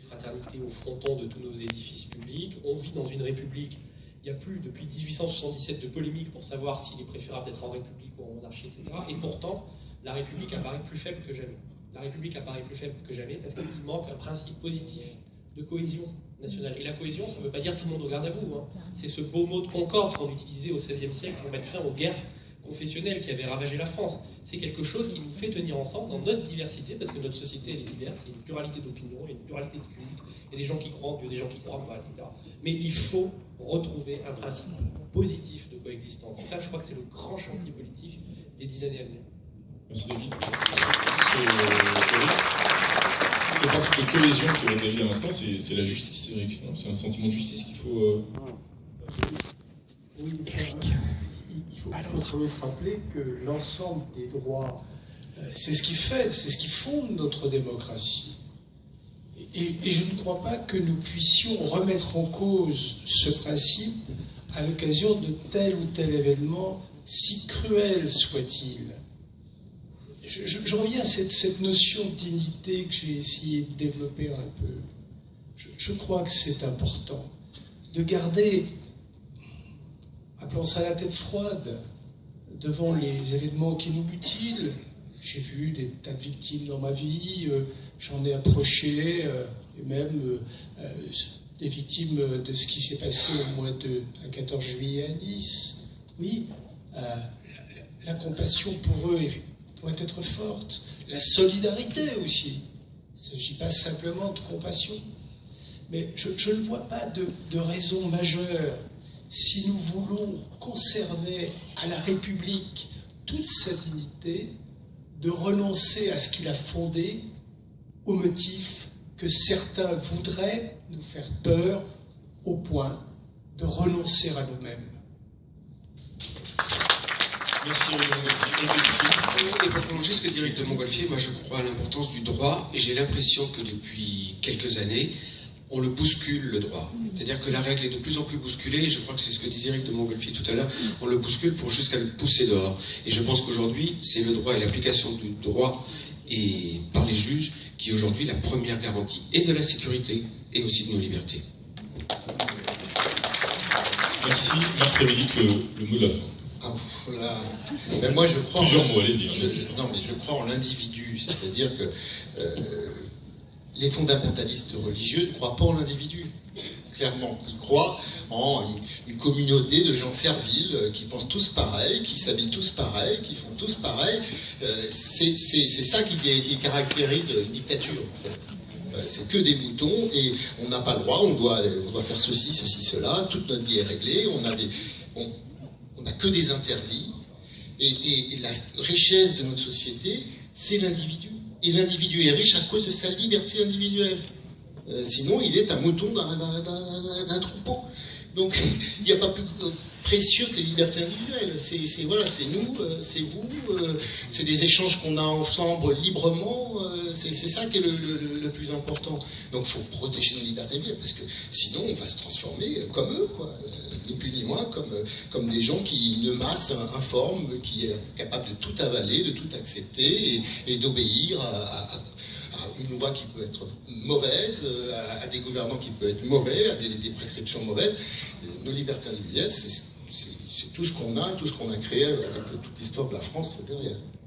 fraternité au fronton de tous nos édifices publics. On vit dans une république. Il n'y a plus, depuis 1877, de polémique pour savoir s'il est préférable d'être en république ou en monarchie, etc. Et pourtant, la république apparaît plus faible que jamais. La république apparaît plus faible que jamais parce qu'il manque un principe positif de cohésion nationale. Et la cohésion, ça ne veut pas dire tout le monde au garde à vous. Hein. C'est ce beau mot de concorde qu'on utilisait au XVIe siècle pour mettre fin aux guerres confessionnelles qui avaient ravagé la France. C'est quelque chose qui nous fait tenir ensemble dans notre diversité, parce que notre société elle est diverse, il y a une pluralité d'opinions, il y a une pluralité de cultes, il y a des gens qui croient en Dieu, des gens qui croient pas, etc. Mais il faut retrouver un principe positif de coexistence. Et ça, je crois que c'est le grand chantier politique des 10 années à venir. Merci David. C'est parce que cohésion que David à l'instant, c'est la justice, Eric. C'est un sentiment de justice qu'il faut. Oui, il faut quand même rappeler que l'ensemble des droits, c'est ce qui fait, c'est ce qui fonde notre démocratie. Et je ne crois pas que nous puissions remettre en cause ce principe à l'occasion de tel ou tel événement, si cruel soit-il. Je reviens à cette notion de dignité que j'ai essayé de développer un peu. Je crois que c'est important de garder, appelons ça la tête froide, devant les événements qui nous mutilent. J'ai vu des tas de victimes dans ma vie, j'en ai approché, et même des victimes de ce qui s'est passé au mois de 14 juillet à Nice. Oui, la compassion pour eux doit être forte, la solidarité aussi. Il ne s'agit pas simplement de compassion. Mais je ne vois pas de raison majeure, si nous voulons conserver à la République toute sa dignité, de renoncer à ce qu'il a fondé au motif que certains voudraient nous faire peur au point de renoncer à nous-mêmes. Merci. Et pour prolonger ce que dit Éric de Montgolfier, moi je crois à l'importance du droit et j'ai l'impression que depuis quelques années, on le bouscule, le droit. C'est-à-dire que la règle est de plus en plus bousculée, et je crois que c'est ce que disait Éric de Montgolfier tout à l'heure, on le bouscule pour jusqu'à le pousser dehors. Et je pense qu'aujourd'hui, c'est le droit et l'application du droit et par les juges qui est aujourd'hui la première garantie, et de la sécurité, et aussi de nos libertés. Merci. Marc-Rémy, le mot de la fin. Ah, voilà. Mais moi, je crois... Plusieurs mots, allez-y. Non, mais je crois en l'individu, c'est-à-dire que les fondamentalistes religieux ne croient pas en l'individu, clairement. Ils croient en une communauté de gens serviles qui pensent tous pareil, qui s'habillent tous pareil, qui font tous pareil. C'est ça qui caractérise une dictature, en fait. C'est que des moutons et on n'a pas le droit, on doit faire ceci, cela, toute notre vie est réglée, on n'a que des interdits. Et la richesse de notre société, c'est l'individu. Et l'individu est riche à cause de sa liberté individuelle. Sinon, il est un mouton d'un troupeau. Donc, il n'y a pas plus précieux que les libertés individuelles. C'est nous, c'est vous, c'est des échanges qu'on a ensemble librement. C'est ça qui est le plus important. Donc, il faut protéger nos libertés individuelles, parce que sinon, on va se transformer comme eux, quoi. Ni plus ni moins, comme des gens qui, une masse informe, qui est capable de tout avaler, de tout accepter et d'obéir à une loi qui peut être mauvaise, à des gouvernants qui peuvent être mauvais, à des prescriptions mauvaises. Nos libertés individuelles, c'est tout ce qu'on a, tout ce qu'on a créé avec toute l'histoire de la France derrière.